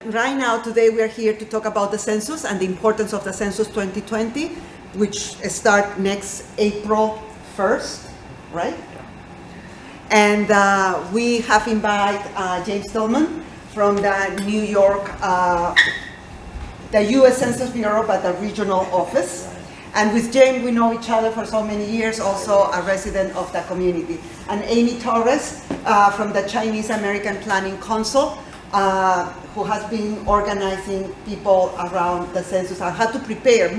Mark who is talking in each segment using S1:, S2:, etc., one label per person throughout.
S1: Right now, today, we are here to talk about the census and the importance of the census 2020, which start next April 1st, right? And we have invited James Tillmon from the New York, the U.S. Census Bureau, but the regional office. And with James, we know each other for so many years, also a resident of the community. And Amy Torres from the Chinese American Planning Council, who has been organizing people around the census and how to prepare,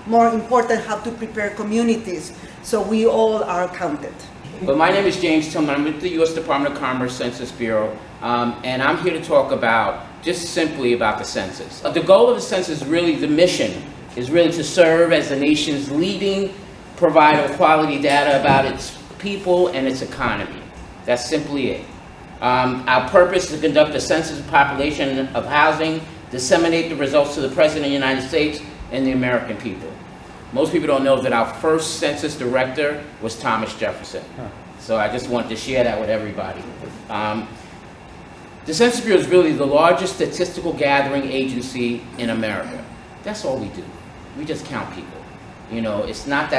S1: more important, how to prepare communities so we all are counted.
S2: But my name is James Tillmon. I'm with the U.S. Department of Commerce Census Bureau, and I'm here to talk about, just simply about the census. The goal of the census, really the mission, is really to serve as the nation's leading provider of quality data about its people and its economy. That's simply it. Our purpose is to conduct a census of population of housing, disseminate the results to the President of the United States and the American people. Most people don't know that our first census director was Thomas Jefferson. So I just wanted to share that with everybody. The Census Bureau is really the largest statistical gathering agency in America. That's all we do. We just count people. You know, it's not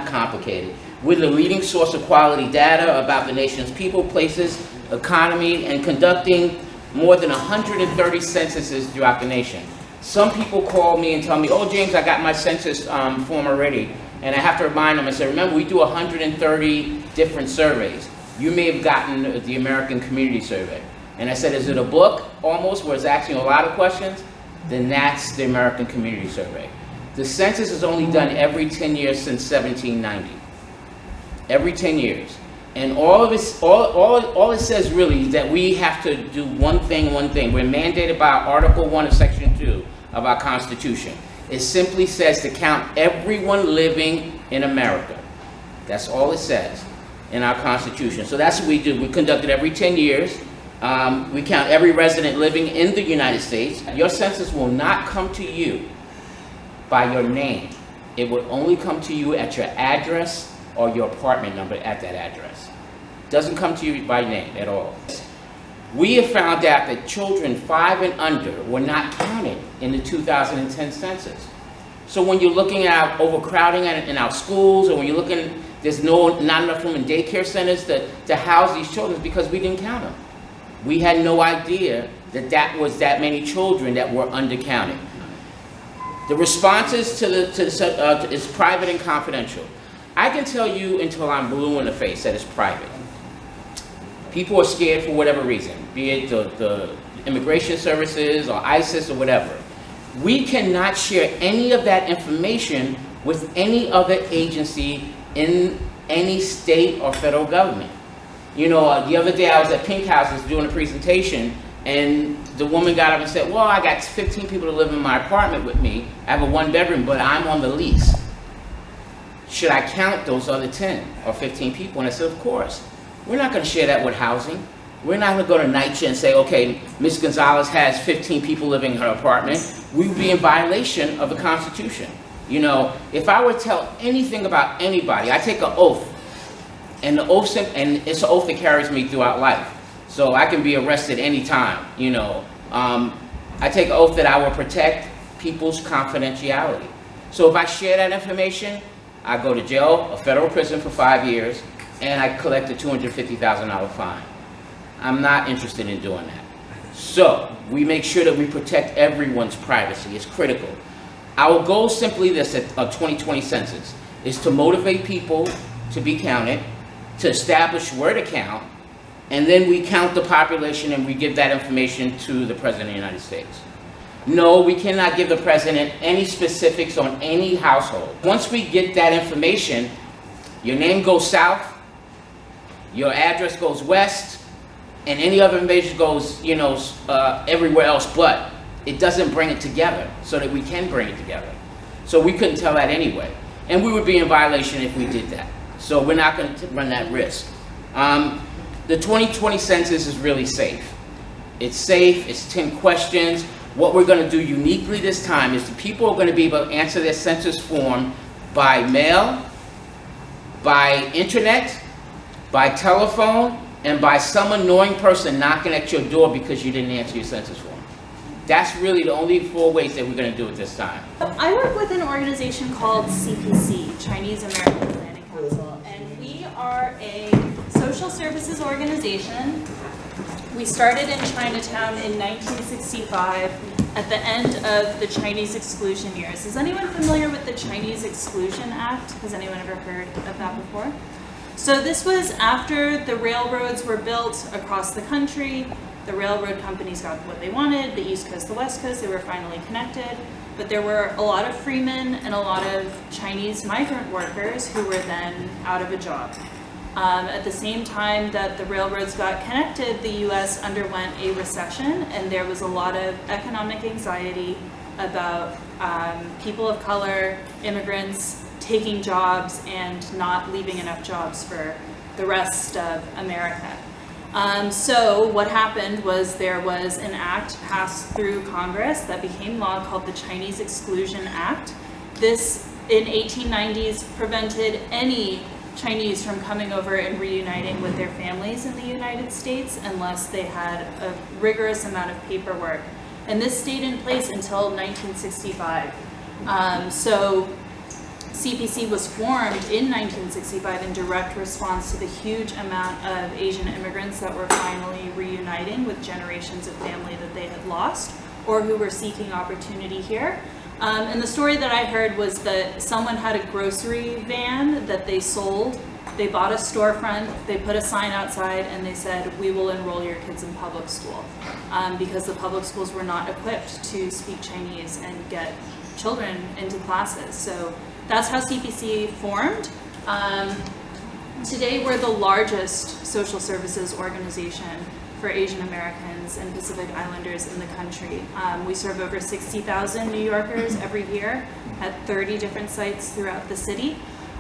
S2: complicated. We're the leading source of quality data about the nation's people, places, economy, and conducting more than 130 censuses throughout the nation. Some people call me and tell me, oh, James, I got my census form already. And I have to remind them, I say, remember, we do 130 different surveys. You may have gotten the American Community Survey. And I said, is it a book, almost, where it's asking a lot of questions? Then that's the American Community Survey. The census is only done every 10 years since 1790. Every 10 years. And all it says really is that we have to do one thing. We're mandated by Article 1 of Section 2 of our Constitution. It simply says to count everyone living in America. That's all it says in our Constitution. So that's what we do. We conduct it every 10 years. We count every resident living in the United States. Your census will not come to you by your name. It will only come to you at your address or your apartment number at that address. It doesn't come to you by name at all. We have found out that children 5 and under were not counted in the 2010 census. So when you're looking at overcrowding in our schools, or when you're looking, there's not enough room in daycare centers to house these children, because we didn't count them. We had no idea that was that many children that were undercounted. The responses is private and confidential. I can tell you until I'm blue in the face that it's private. People are scared for whatever reason, be it the immigration services or ISIS or whatever. We cannot share any of that information with any other agency in any state or federal government. You know, the other day I was at Pink Houses doing a presentation, and the woman got up and said, well, I got 15 people to live in my apartment with me. I have a 1-bedroom, but I'm on the lease. Should I count those other 10 or 15 people? And I said, of course. We're not going to share that with housing. We're not going to go to NYCHA and say, okay, Ms. Gonzalez has 15 people living in her apartment. We would be in violation of the Constitution. You know, if I were to tell anything about anybody, I take an oath. And it's an oath that carries me throughout life. So I can be arrested anytime, you know. I take an oath that I will protect people's confidentiality. So if I share that information, I go to jail, a federal prison for 5 years, and I collect a $250,000 fine. I'm not interested in doing that. So we make sure that we protect everyone's privacy. It's critical. Our goal simply this at a 2020 census is to motivate people to be counted, to establish where to count, and then we count the population and we give that information to the President of the United States. No, we cannot give the President any specifics on any household. Once we get that information, your name goes south, your address goes west, and any other information goes, you know, everywhere else, but it doesn't bring it together so that we can bring it together. So we couldn't tell that anyway. And we would be in violation if we did that. So we're not going to run that risk. The 2020 census is really safe. It's safe, it's 10 questions. What we're going to do uniquely this time is the people are going to be able to answer their census form by mail, by internet, by telephone, and by some annoying person knocking at your door because you didn't answer your census form. That's really the only 4 ways that we're going to do it this time.
S3: I work with an organization called CPC, Chinese American Planning Council, and we are a social services organization. We started in Chinatown in 1965 at the end of the Chinese Exclusion years. Is anyone familiar with the Chinese Exclusion Act? Has anyone ever heard of that before? So this was after the railroads were built across the country. The railroad companies got what they wanted, the East Coast, the West Coast, they were finally connected. But there were a lot of freemen and a lot of Chinese migrant workers who were then out of a job. At the same time that the railroads got connected, the US underwent a recession, and there was a lot of economic anxiety about people of color, immigrants, taking jobs and not leaving enough jobs for the rest of America. So what happened was there was an act passed through Congress that became law called the Chinese Exclusion Act. This, in 1890s, prevented any Chinese from coming over and reuniting with their families in the United States unless they had a rigorous amount of paperwork. And this stayed in place until 1965. So CPC was formed in 1965 in direct response to the huge amount of Asian immigrants that were finally reuniting with generations of family that they had lost or who were seeking opportunity here. And the story that I heard was that someone had a grocery van that they sold. They bought a storefront, they put a sign outside, and they said, "We will enroll your kids in public school," because the public schools were not equipped to speak Chinese and get children into classes. So that's how CPC formed. Today we're the largest social services organization for Asian Americans and Pacific Islanders in the country. We serve over 60,000 New Yorkers every year at 30 different sites throughout the city.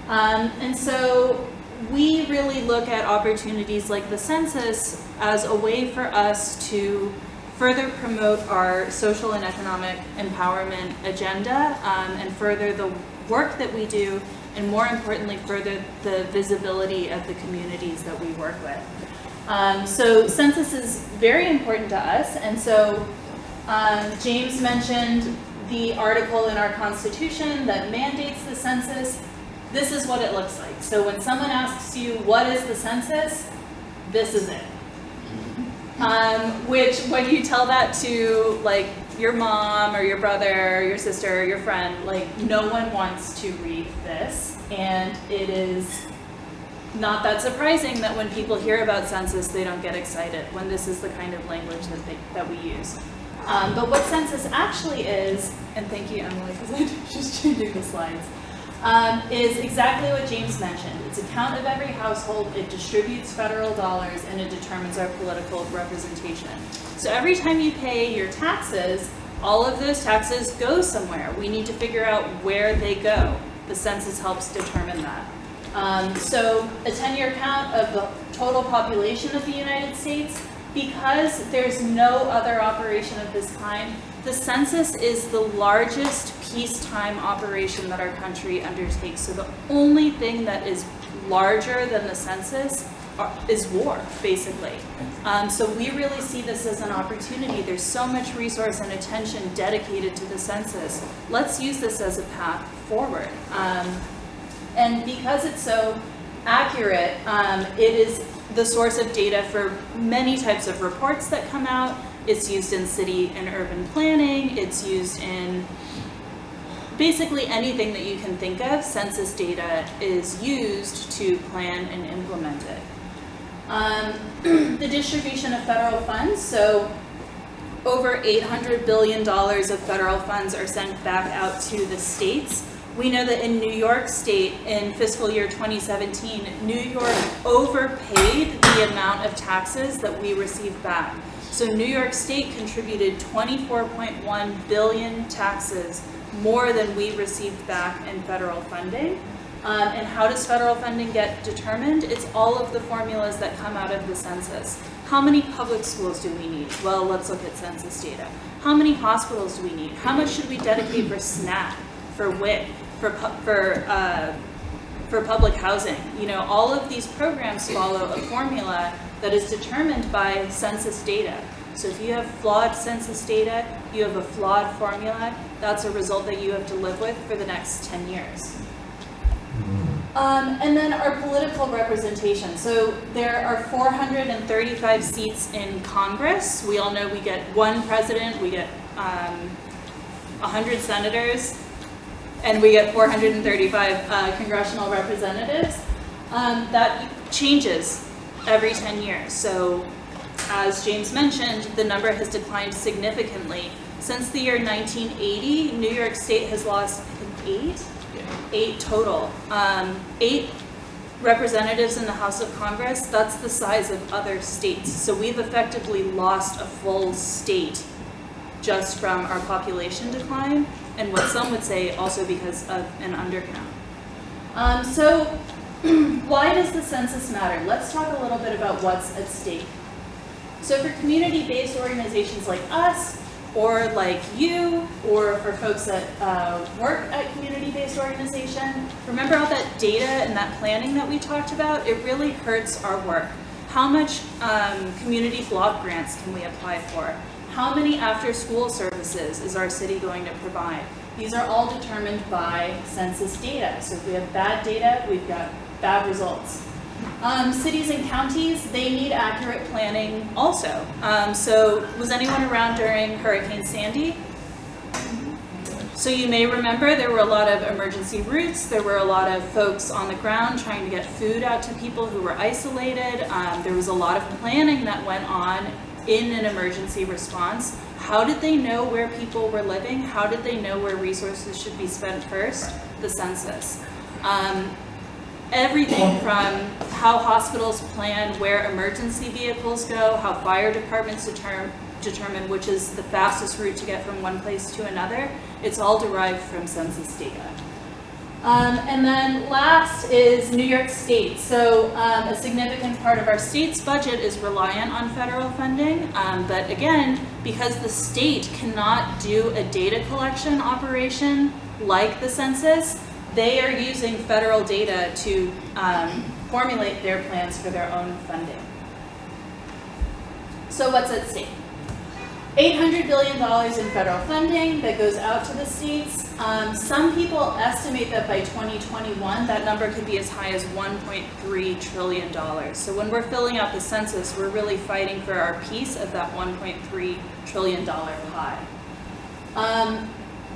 S3: And so we really look at opportunities like the census as a way for us to further promote our social and economic empowerment agenda and further the work that we do, and more importantly, further the visibility of the communities that we work with. So census is very important to us, and so James mentioned the article in our Constitution that mandates the census. This is what it looks like. So when someone asks you, what is the census? This is it. Which, when you tell that to like your mom or your brother or your sister or your friend, like no one wants to read this, and it is not that surprising that when people hear about census, they don't get excited when this is the kind of language that we use. But what census actually is, and thank you, Emily, because I'm just changing the slides, is exactly what James mentioned. It's a count of every household, it distributes federal dollars, and it determines our political representation. So every time you pay your taxes, all of those taxes go somewhere. We need to figure out where they go. The census helps determine that. So a 10-year count of the total population of the United States, because there's no other operation of this kind, the census is the largest peacetime operation that our country undertakes. So the only thing that is larger than the census is war, basically. So we really see this as an opportunity. There's so much resource and attention dedicated to the census. Let's use this as a path forward. And because it's so accurate, it is the source of data for many types of reports that come out. It's used in city and urban planning. It's used in basically anything that you can think of. Census data is used to plan and implement it. The distribution of federal funds. So over $800 billion of federal funds are sent back out to the states. We know that in New York State, in fiscal year 2017, New York overpaid the amount of taxes that we received back. So New York State contributed 24.1 billion taxes, more than we received back in federal funding. And how does federal funding get determined? It's all of the formulas that come out of the census. How many public schools do we need? Well, let's look at census data. How many hospitals do we need? How much should we dedicate for SNAP, for WIC, for public housing? You know, all of these programs follow a formula that is determined by census data. So if you have flawed census data, you have a flawed formula, that's a result that you have to live with for the next 10 years. And then our political representation. So there are 435 seats in Congress. We all know we get one president, we get 100 senators, and we get 435 congressional representatives. That changes every 10 years. So as James mentioned, the number has declined significantly. Since the year 1980, New York State has lost, I think, 8 total. 8 representatives in the House of Congress, that's the size of other states. So we've effectively lost a full state just from our population decline, and what some would say also because of an undercount. So why does the census matter? Let's talk a little bit about what's at stake. So for community-based organizations like us, or like you, or for folks that work at community-based organization, remember all that data and that planning that we talked about? It really hurts our work. How much community block grants can we apply for? How many after-school services is our city going to provide? These are all determined by census data. So if we have bad data, we've got bad results. Cities and counties, they need accurate planning also. So was anyone around during Hurricane Sandy? So you may remember there were a lot of emergency routes. There were a lot of folks on the ground trying to get food out to people who were isolated. There was a lot of planning that went on in an emergency response. How did they know where people were living? How did they know where resources should be spent first? The census. Everything from how hospitals plan where emergency vehicles go, how fire departments determine which is the fastest route to get from one place to another, it's all derived from census data. And then last is New York State. So a significant part of our state's budget is reliant on federal funding, but again, because the state cannot do a data collection operation like the census, they are using federal data to formulate their plans for their own funding. So what's at stake? $800 billion in federal funding that goes out to the states. Some people estimate that by 2021, that number could be as high as $1.3 trillion. So when we're filling out the census, we're really fighting for our piece of that $1.3 trillion pie.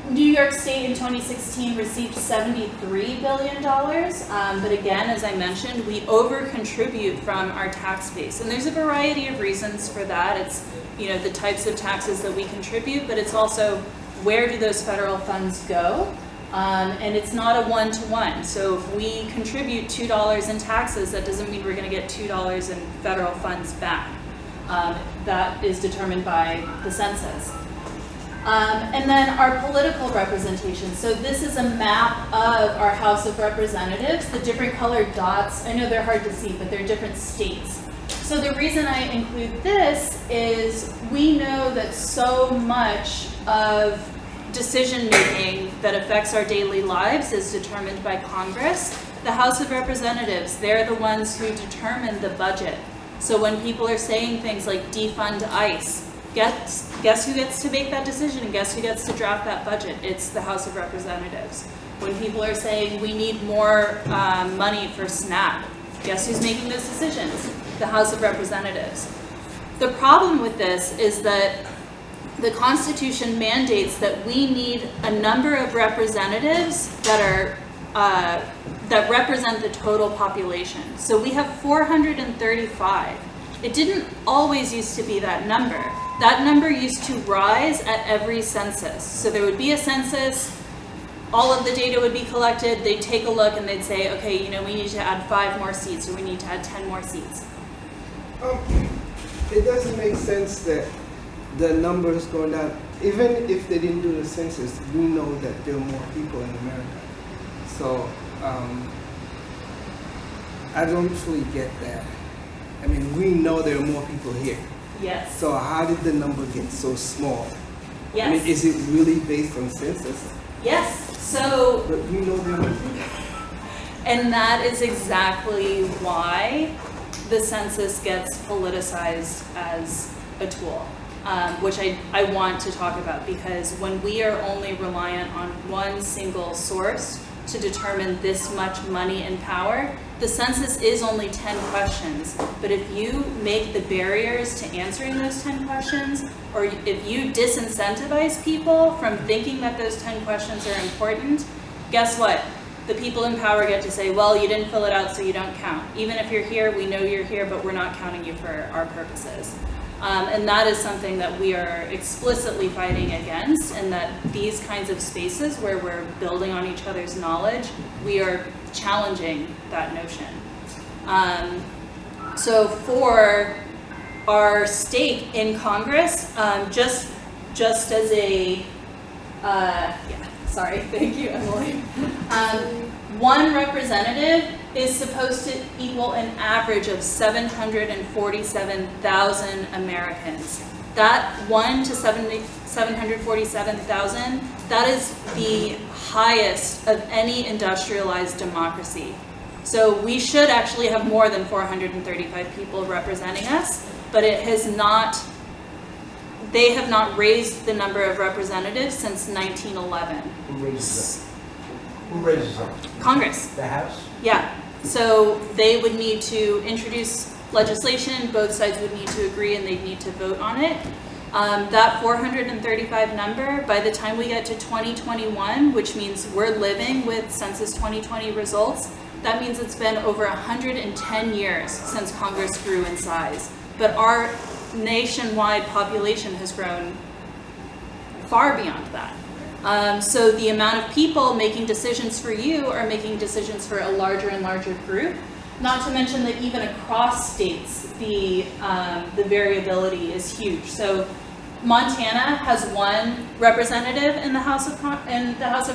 S3: New York State in 2016 received $73 billion, but again, as I mentioned, we over-contribute from our tax base. And there's a variety of reasons for that. It's, you know, the types of taxes that we contribute, but it's also where do those federal funds go? And it's not a one-to-one. So if we contribute $2 in taxes, that doesn't mean we're going to get $2 in federal funds back. That is determined by the census. And then our political representation. So this is a map of our House of Representatives. The different colored dots, I know they're hard to see, but they're different states. So the reason I include this is we know that so much of decision-making that affects our daily lives is determined by Congress. The House of Representatives, they're the ones who determine the budget. So when people are saying things like defund ICE, guess who gets to make that decision and guess who gets to draft that budget? It's the House of Representatives. When people are saying we need more money for SNAP, guess who's making those decisions? The House of Representatives. The problem with this is that the Constitution mandates that we need a number of representatives that are that represent the total population. So we have 435. It didn't always used to be that number. That number used to rise at every census. So there would be a census, all of the data would be collected, they'd take a look and they'd say, okay, you know, we need to add 5 more seats or we need to add 10 more seats.
S4: It doesn't make sense that the number is going down. Even if they didn't do the census, we know that there are more people in America. So I don't fully get that. I mean, we know there are more people here.
S3: Yes.
S4: So how did the number get so small?
S3: Yes.
S4: I mean, is it really based on census?
S3: Yes. So.
S4: But we know there are more people.
S3: And that is exactly why the census gets politicized as a tool. which I want to talk about, because when we are only reliant on one single source to determine this much money and power, the census is only 10 questions. But if you make the barriers to answering those 10 questions, or if you disincentivize people from thinking that those 10 questions are important, guess what? The people in power get to say, well, you didn't fill it out, so you don't count. Even if you're here, we know you're here, but we're not counting you for our purposes. And that is something that we are explicitly fighting against, and that these kinds of spaces where we're building on each other's knowledge, we are challenging that notion. So for our stake in Congress, just as a, sorry, thank you, Emily. One representative is supposed to equal an average of 747,000 Americans. That 1 to 747,000, that is the highest of any industrialized democracy. So we should actually have more than 435 people representing us, but it has not, they have not raised the number of representatives since 1911.
S5: Who raises them? Who raises them?
S3: Congress.
S5: The House?
S3: Yeah, so they would need to introduce legislation, both sides would need to agree, and they'd need to vote on it. That 435 number, by the time we get to 2021, which means we're living with Census 2020 results, that means it's been over 110 years since Congress grew in size. But our nationwide population has grown far beyond that. So the amount of people making decisions for you are making decisions for a larger and larger group. Not to mention that even across states, the variability is huge. So Montana has one representative in the House of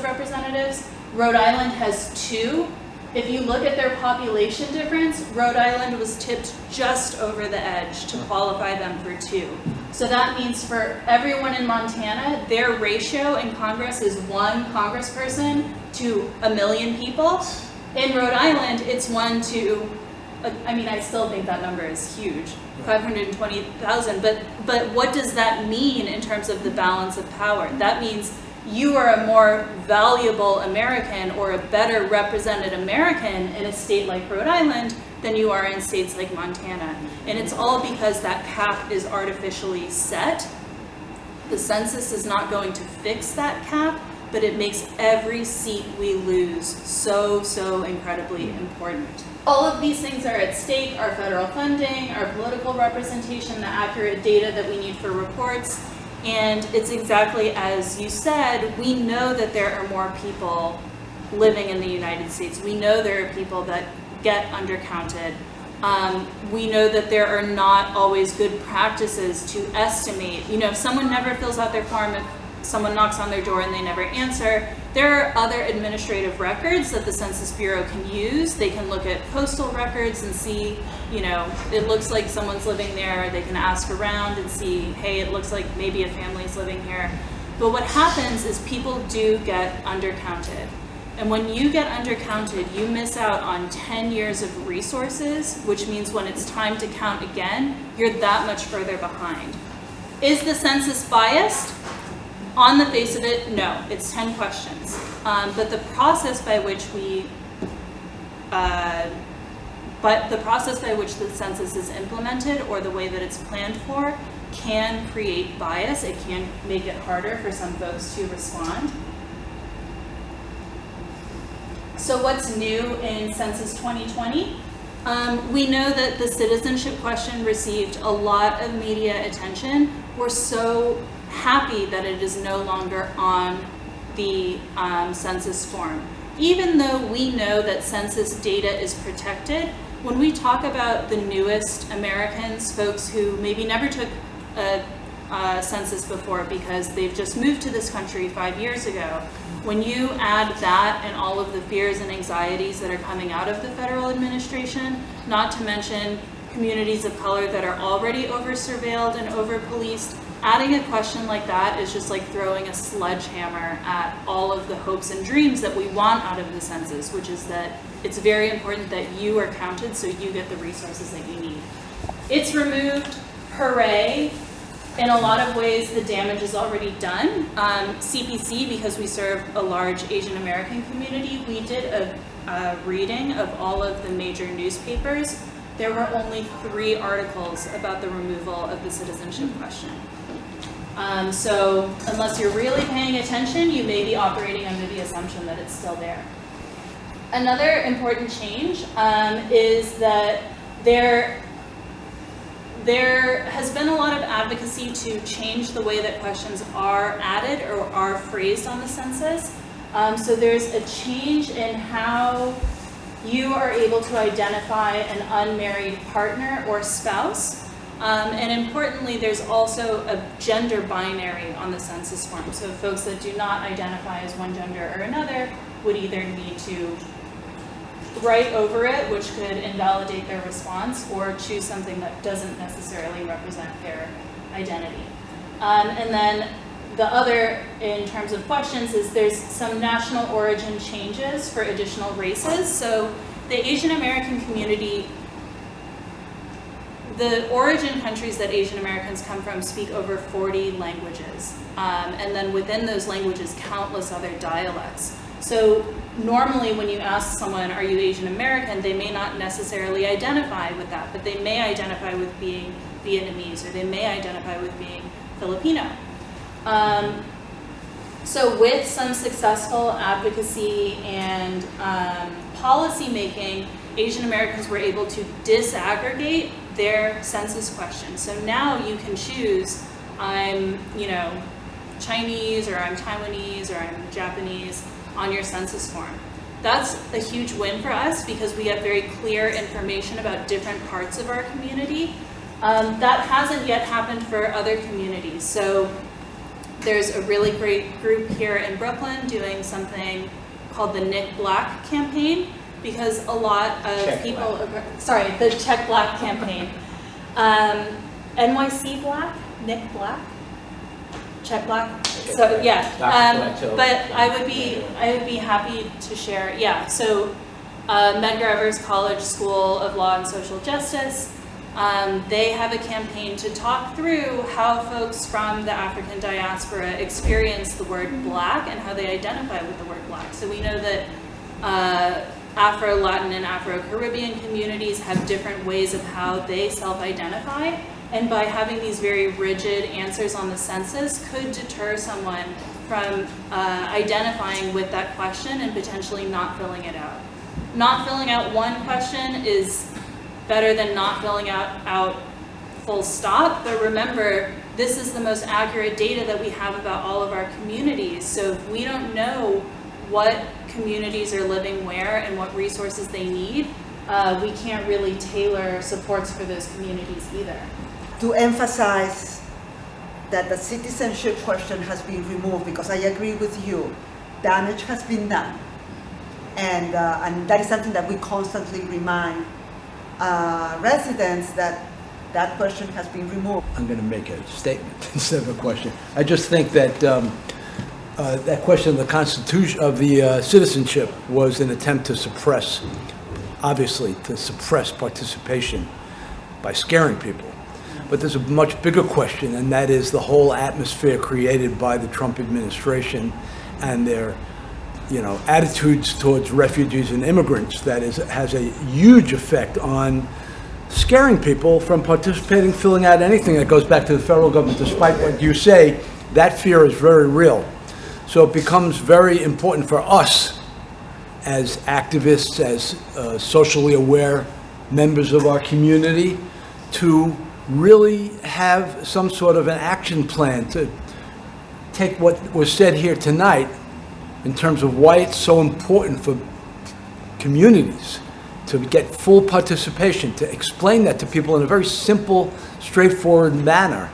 S3: Representatives. Rhode Island has 2. If you look at their population difference, Rhode Island was tipped just over the edge to qualify them for 2. So that means for everyone in Montana, their ratio in Congress is 1 congressperson to 1 million people. In Rhode Island, it's 1 to, I mean, I still think that number is huge, 520,000. But what does that mean in terms of the balance of power? That means you are a more valuable American or a better represented American in a state like Rhode Island than you are in states like Montana. And it's all because that cap is artificially set. The census is not going to fix that cap, but it makes every seat we lose so incredibly important. All of these things are at stake: our federal funding, our political representation, the accurate data that we need for reports. And it's exactly as you said, we know that there are more people living in the United States. We know there are people that get undercounted. We know that there are not always good practices to estimate. You know, if someone never fills out their form, if someone knocks on their door and they never answer, there are other administrative records that the Census Bureau can use. They can look at postal records and see, you know, it looks like someone's living there. They can ask around and see, hey, it looks like maybe a family's living here. But what happens is people do get undercounted. And when you get undercounted, you miss out on 10 years of resources, which means when it's time to count again, you're that much further behind. Is the census biased? On the face of it, no. It's 10 questions. But the process by which the census is implemented, or the way that it's planned for, can create bias. It can make it harder for some folks to respond. So what's new in Census 2020? We know that the Citizenship Question received a lot of media attention. We're so happy that it is no longer on the census form. Even though we know that census data is protected, when we talk about the newest Americans, folks who maybe never took a census before because they've just moved to this country 5 years ago, when you add that and all of the fears and anxieties that are coming out of the federal administration, not to mention communities of color that are already over-surveilled and over-policed, adding a question like that is just like throwing a sledgehammer at all of the hopes and dreams that we want out of the census, which is that it's very important that you are counted so you get the resources that you need. It's removed, hooray, in a lot of ways, the damage is already done. CPC, because we serve a large Asian American community, we did a reading of all of the major newspapers. There were only 3 articles about the removal of the citizenship question. So unless you're really paying attention, you may be operating under the assumption that it's still there. Another important change is that there has been a lot of advocacy to change the way that questions are added or are phrased on the census. So there's a change in how you are able to identify an unmarried partner or spouse. And importantly, there's also a gender binary on the census form. So folks that do not identify as one gender or another would either need to write over it, which could invalidate their response, or choose something that doesn't necessarily represent their identity. And then the other, in terms of questions, is there's some national origin changes for additional races. So the Asian American community, the origin countries that Asian Americans come from speak over 40 languages. And then within those languages, countless other dialects. So normally when you ask someone, are you Asian American, they may not necessarily identify with that, but they may identify with being Vietnamese, or they may identify with being Filipino. So with some successful advocacy and policy making, Asian Americans were able to disaggregate their census question. So now you can choose, I'm, Chinese, or I'm Taiwanese, or I'm Japanese on your census form. That's a huge win for us because we have very clear information about different parts of our community. That hasn't yet happened for other communities. So there's a really great group here in Brooklyn doing something called the Nick Black campaign, because a lot of the Check Black campaign. NYC Black, Nick Black, Check Black. So yeah, but I would be happy to share. Yeah, so Medgar Evers College School of Law and Social Justice, they have a campaign to talk through how folks from the African diaspora experience the word Black and how they identify with the word Black. So we know that Afro-Latin and Afro-Caribbean communities have different ways of how they self-identify, and by having these very rigid answers on the census could deter someone from identifying with that question and potentially not filling it out. Not filling out one question is better than not filling out full stop, but remember, this is the most accurate data that we have about all of our communities. So if we don't know what communities are living where and what resources they need, we can't really tailor supports for those communities either.
S1: To emphasize that the citizenship question has been removed, because I agree with you, damage has been done. And that is something that we constantly remind residents that that question has been removed.
S5: I'm going to make a statement instead of a question. I just think that that question of the Constitution, of the citizenship, was an attempt to suppress, obviously, to suppress participation by scaring people. But there's a much bigger question, and that is the whole atmosphere created by the Trump administration and their, attitudes towards refugees and immigrants that has a huge effect on scaring people from participating, filling out anything that goes back to the federal government. Despite what you say, that fear is very real. So it becomes very important for us as activists, as socially aware members of our community, to really have some sort of an action plan to take what was said here tonight in terms of why it's so important for communities to get full participation, to explain that to people in a very simple, straightforward manner.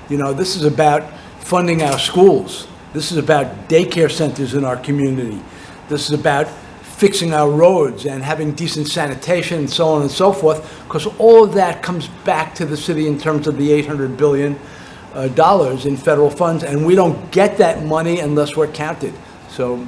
S5: This is about funding our schools. This is about daycare centers in our community. This is about fixing our roads and having decent sanitation and so on and so forth, because all of that comes back to the city in terms of the $800 billion in federal funds, and we don't get that money unless we're counted. So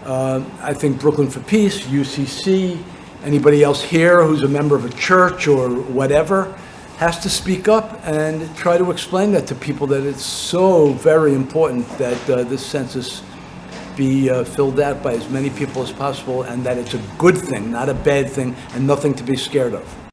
S5: I think Brooklyn for Peace, UCC, anybody else here who's a member of a church or whatever, has to speak up and try to explain that to people, that it's so very important that this census be filled out by as many people as possible, and that it's a good thing, not a bad thing, and nothing to be scared of.